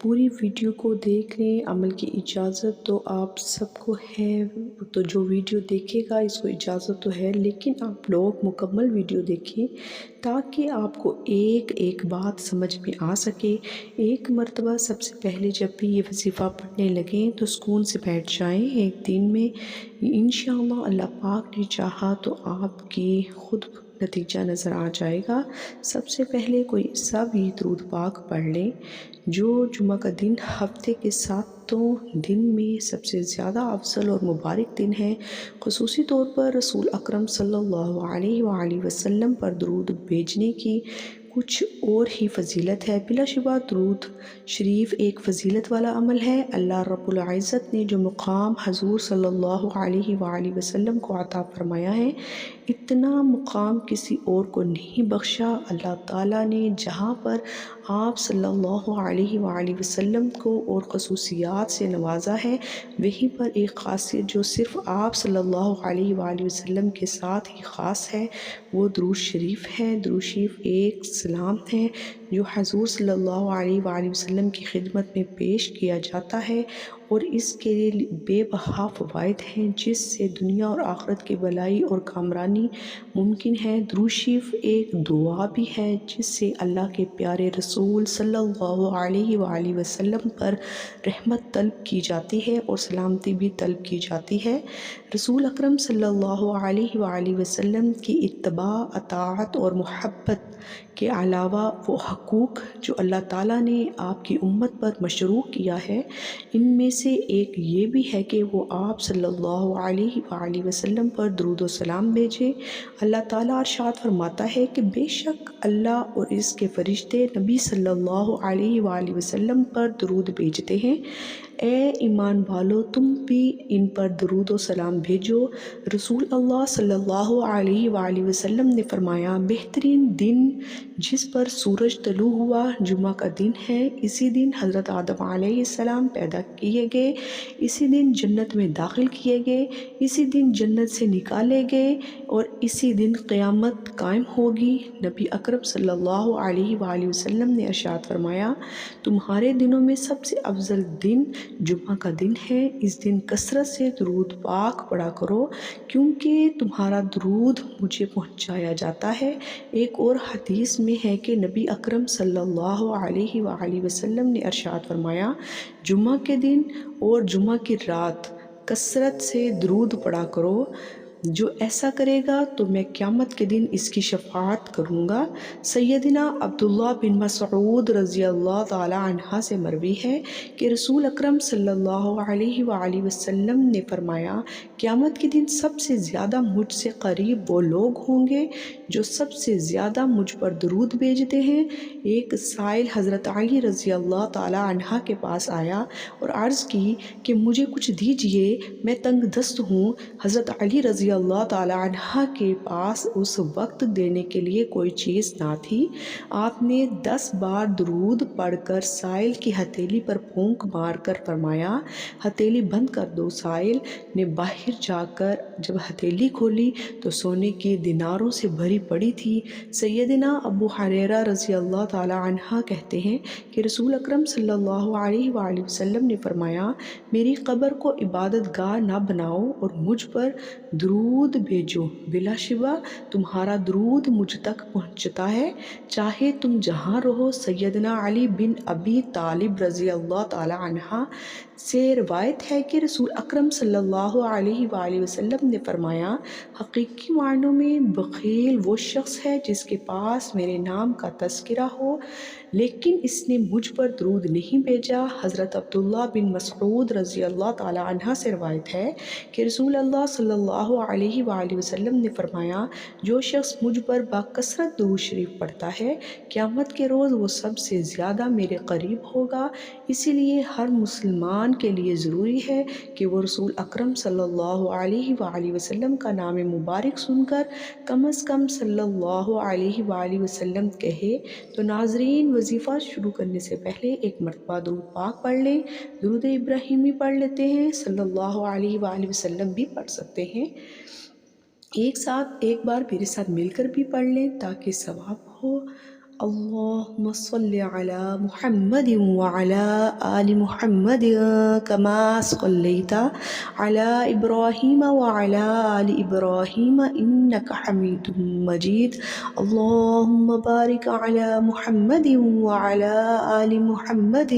پوری ویڈیو کو دیکھ لیں۔ عمل کی اجازت تو آپ سب کو ہے، تو جو ویڈیو دیکھے گا اس کو اجازت تو ہے، لیکن آپ لوگ مکمل ویڈیو دیکھیں تاکہ آپ کو ایک ایک بات سمجھ میں آ سکے۔ ایک مرتبہ سب سے پہلے جب بھی یہ وظیفہ پڑھنے لگیں تو سکون سے بیٹھ جائیں۔ ایک دن میں انشاءاللہ اللہ پاک نے چاہا تو آپ کی خود نتیجہ نظر آ جائے گا۔ سب سے پہلے کوئی سا بھی درود پاک پڑھ لیں۔ جو جمعہ کا دن ہفتے کے ساتوں دن میں سب سے زیادہ افضل اور مبارک دن ہے، خصوصی طور پر رسول اکرم صلی اللہ علیہ وآلہ وسلم پر درود بھیجنے کی کچھ اور ہی فضیلت ہے۔ بلا شبہ درود شریف ایک فضیلت والا عمل ہے۔ اللہ رب العزت نے جو مقام حضور صلی اللہ علیہ وآلہ وسلم کو عطا فرمایا ہے، اتنا مقام کسی اور کو نہیں بخشا۔ اللہ تعالیٰ نے جہاں پر آپ صلی اللہ علیہ وآلہ وسلم کو اور خصوصیات سے نوازا ہے، وہیں پر ایک خاصیت جو صرف آپ صلی اللہ علیہ وآلہ وسلم کے ساتھ ہی خاص ہے، وہ درود شریف ہے۔ درود شریف ایک سلام ہے جو حضور صلی اللہ علیہ وآلہ وسلم کی خدمت میں پیش کیا جاتا ہے، اور اس کے بے بہا فوائد ہیں جس سے دنیا اور آخرت کی بھلائی اور کامرانی ممکن ہے۔ درود شریف ایک دعا بھی ہے جس سے اللہ کے پیارے رسول صلی اللہ علیہ وآلہ وسلم پر رحمت طلب کی جاتی ہے اور سلامتی بھی طلب کی جاتی ہے۔ رسول اکرم صلی اللہ علیہ وآلہ وسلم کی اتباع، اطاعت اور محبت کے علاوہ وہ حقوق جو اللہ تعالیٰ نے آپ کی امت پر مشروع کیا ہے، ان میں سے ایک یہ بھی ہے کہ وہ آپ صلی اللہ علیہ وآلہ وسلم پر درود و سلام بھیجے۔ اللہ تعالیٰ ارشاد فرماتا ہے کہ بے شک اللہ اور اس کے فرشتے نبی صلی اللہ علیہ وآلہ وسلم پر درود بھیجتے ہیں۔ اے ایمان والو، تم بھی ان پر درود و سلام بھیجو۔ رسول اللہ صلی اللہ علیہ وآلہ وسلم نے فرمایا، بہترین دن جس پر سورج طلوع ہوا جمعہ کا دن ہے۔ اسی دن حضرت آدم علیہ السلام پیدا کیے گئے، اسی دن جنت میں داخل کیے گئے، اسی دن جنت سے نکالے گئے، اور اسی دن قیامت قائم ہوگی۔ نبی اکرم صلی اللہ علیہ وآلہ وسلم نے ارشاد فرمایا، تمہارے دنوں میں سب سے افضل دن جمعہ کا دن ہے۔ اس دن کثرت سے درود پاک پڑھا کرو کیونکہ تمہارا درود مجھے پہنچایا جاتا ہے۔ ایک اور حدیث میں ہے کہ نبی اکرم صلی اللہ علیہ وآلہ وسلم نے ارشاد فرمایا، جمعہ کے دن اور جمعہ کی رات کثرت سے درود پڑھا کرو، جو ایسا کرے گا تو میں قیامت کے دن اس کی شفاعت کروں گا۔ سیدنا عبداللہ بن مسعود رضی اللہ تعالی عنہ سے مروی ہے کہ رسول اکرم صلی اللہ علیہ وآلہ وسلم نے فرمایا، قیامت کے دن سب سے زیادہ مجھ سے قریب وہ لوگ ہوں گے جو سب سے زیادہ مجھ پر درود بھیجتے ہیں۔ ایک سائل حضرت علی رضی اللہ تعالی عنہ کے پاس آیا اور عرض کی کہ مجھے کچھ دیجئے، میں تنگ دست ہوں۔ حضرت علی رضی اللہ تعالی عنہ کے پاس اس وقت دینے کے لیے کوئی چیز نہ تھی۔ آپ نے 10 بار درود پڑھ کر سائل کی ہتھیلی پر پھونک مار کر فرمایا، ہتھیلی بند کر دو۔ سائل نے باہر جا کر جب ہتھیلی کھولی تو سونے کی دیناروں سے بھری پڑی تھی۔ سیدنا ابو ہریرہ رضی اللہ تعالی عنہ کہتے ہیں کہ رسول اکرم صلی اللہ علیہ وآلہ وسلم نے فرمایا، میری قبر کو عبادت گاہ نہ بناؤ اور مجھ پر درود بھیجو، بلا شبہ تمہارا درود مجھ تک پہنچتا ہے چاہے تم جہاں رہو۔ سیدنا علی بن ابی طالب رضی اللہ تعالی عنہ سے روایت ہے کہ رسول اکرم صلی اللہ علیہ وآلہ وسلم نے فرمایا، حقیقی معنوں میں بخیل وہ شخص ہے جس کے پاس میرے نام کا تذکرہ ہو لیکن اس نے مجھ پر درود نہیں بھیجا۔ حضرت عبداللہ بن مسعود رضی اللہ تعالی عنہ سے روایت ہے کہ رسول اللہ صلی اللہ علیہ وآلہ وسلم نے فرمایا، جو شخص مجھ پر بکثرت درود شریف پڑھتا ہے، قیامت کے روز وہ سب سے زیادہ میرے قریب ہوگا۔ اسی لیے ہر مسلمان کے لیے ضروری ہے کہ وہ رسول اکرم صلی اللہ علیہ وآلہ وسلم کا نام مبارک سن کر کم از کم صلی اللہ علیہ وآلہ وسلم کہے۔ تو ناظرین، وظیفہ شروع کرنے سے پہلے ایک مرتبہ درود پاک پڑھ لیں۔ درود ابراہیمی پڑھ لیتے ہیں، صلی اللہ علیہ وآلہ وسلم بھی پڑھ سکتے ہیں۔ ایک بار میرے ساتھ مل کر بھی پڑھ لیں تاکہ ثواب ہو۔ اللهم صل على محمد وعلى آل محمد كما صليت على إبراهيم وعلى آل إبراهيم إنك حميد مجيد. اللهم بارك على محمد وعلى آل محمد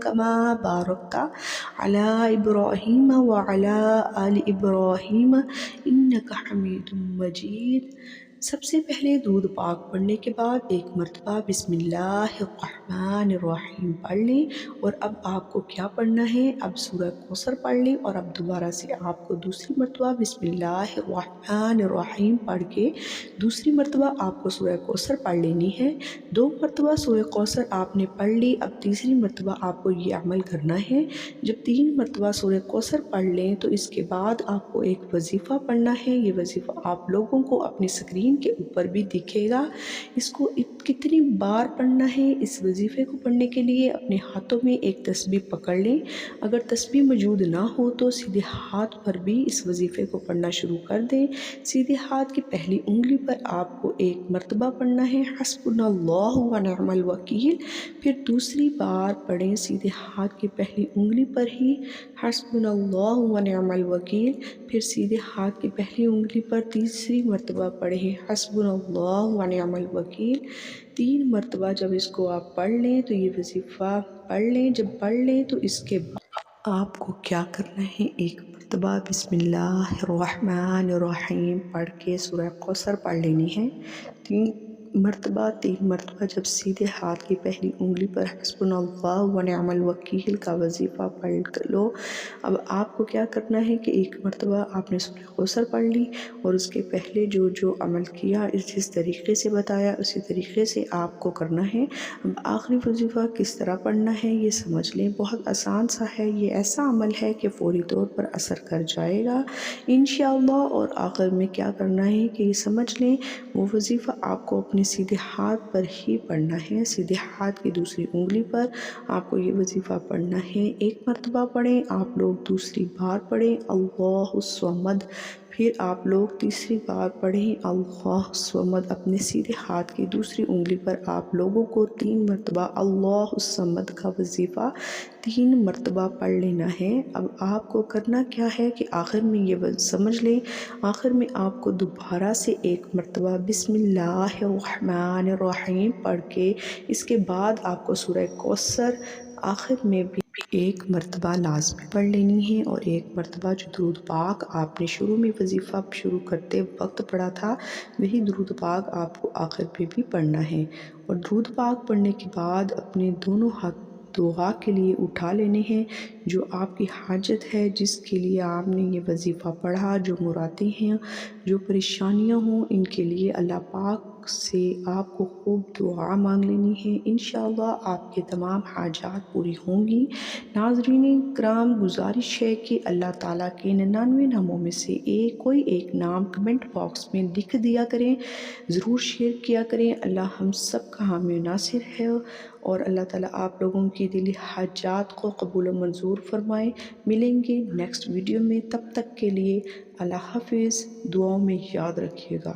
كما باركت على إبراهيم وعلى آل إبراهيم إنك حميد مجيد. سب سے پہلے درود پاک پڑھنے کے بعد ایک مرتبہ بسم اللہ الرحمن الرحیم پڑھ لیں، اور اب آپ کو کیا پڑھنا ہے، اب سورہ کوثر پڑھ لیں، اور اب دوبارہ سے آپ کو دوسری مرتبہ بسم اللہ الرحمن الرحیم پڑھ کے دوسری مرتبہ آپ کو سورہ کوثر پڑھ لینی ہے۔ 2 مرتبہ سورہ کوثر آپ نے پڑھ لی، اب تیسری مرتبہ آپ کو یہ عمل کرنا ہے۔ جب 3 مرتبہ سورہ کوثر پڑھ لیں تو اس کے بعد آپ کو ایک وظیفہ پڑھنا ہے۔ یہ وظیفہ آپ لوگوں کو اپنی اسکرین کے اوپر بھی دکھے گا۔ اس کو کتنی بار پڑھنا ہے، اس وظیفے کو پڑھنے کے لیے اپنے ہاتھوں میں ایک تسبیح پکڑ لیں۔ اگر تسبیح موجود نہ ہو تو سیدھے ہاتھ پر بھی اس وظیفے کو پڑھنا شروع کر دیں۔ سیدھے ہاتھ کی پہلی انگلی پر آپ کو ایک مرتبہ پڑھنا ہے حسبنا اللہ و نعم الوکیل، پھر دوسری بار پڑھیں سیدھے ہاتھ کی پہلی انگلی پر ہی حسبنا اللہ و نعم الوکیل، پھر سیدھے ہاتھ کی پہلی انگلی پر تیسری مرتبہ پڑھیں حسبنا اللہ و نعم الوکیل۔ 3 مرتبہ جب اس کو آپ پڑھ لیں تو یہ وظیفہ پڑھ لیں۔ جب پڑھ لیں تو اس کے بعد آپ کو کیا کرنا ہے، ایک مرتبہ بسم اللہ الرحمن الرحیم پڑھ کے سورہ کوثر پڑھ لینی ہے۔ 3 مرتبہ جب سیدھے ہاتھ کی پہلی انگلی پر حسبنا اللہ و نعم الوکیل کا وظیفہ پڑھ لو۔ اب آپ کو کیا کرنا ہے کہ ایک مرتبہ آپ نے سورہ کوثر پڑھ لی، اور اس کے پہلے جو عمل کیا جس طریقے سے بتایا اسی طریقے سے آپ کو کرنا ہے۔ اب آخری وظیفہ کس طرح پڑھنا ہے یہ سمجھ لیں، بہت آسان سا ہے، یہ ایسا عمل ہے کہ فوری طور پر اثر کر جائے گا انشاءاللہ۔ اور آخر میں کیا کرنا ہے کہ یہ سمجھ لیں، وہ وظیفہ آپ کو اپنے سیدھے ہاتھ پر ہی پڑھنا ہے۔ سیدھے ہاتھ کی دوسری انگلی پر آپ کو یہ وظیفہ پڑھنا ہے۔ ایک مرتبہ پڑھیں آپ لوگ، دوسری بار پڑھیں اللہ الصمد، پھر آپ لوگ تیسری بار پڑھیں اللہ الصمد۔ اپنے سیدھے ہاتھ کی دوسری انگلی پر آپ لوگوں کو 3 مرتبہ اللہ الصمد کا وظیفہ 3 مرتبہ پڑھ لینا ہے۔ اب آپ کو کرنا کیا ہے کہ آخر میں یہ سمجھ لیں، آخر میں آپ کو دوبارہ سے ایک مرتبہ بسم اللہ الرحمن الرحیم پڑھ کے اس کے بعد آپ کو سورہ کوثر آخر میں بھی ایک مرتبہ لازمی پڑھ لینی ہے، اور ایک مرتبہ جو درود پاک آپ نے شروع میں وظیفہ شروع کرتے وقت پڑھا تھا وہی درود پاک آپ کو آخر پہ بھی پڑھنا ہے۔ اور درود پاک پڑھنے کے بعد اپنے دونوں ہاتھ دعا کے لیے اٹھا لینے ہیں، جو آپ کی حاجت ہے، جس کے لیے آپ نے یہ وظیفہ پڑھا، جو مرادیں ہیں، جو پریشانیاں ہوں، ان کے لیے اللہ پاک سے آپ کو خوب دعا مانگ لینی ہے۔ انشاءاللہ آپ کے تمام حاجات پوری ہوں گی۔ ناظرین کرام، گزارش ہے کہ اللہ تعالیٰ کے 99 ناموں میں سے کوئی ایک نام کمنٹ باکس میں لکھ دیا کریں، ضرور شیئر کیا کریں۔ اللہ ہم سب کا حامی و ناصر ہے، اور اللہ تعالیٰ آپ لوگوں کی دلی حاجات کو قبول و منظور فرمائے۔ ملیں گے نیکسٹ ویڈیو میں، تب تک کے لیے اللہ حافظ، دعاؤں میں یاد رکھیے گا۔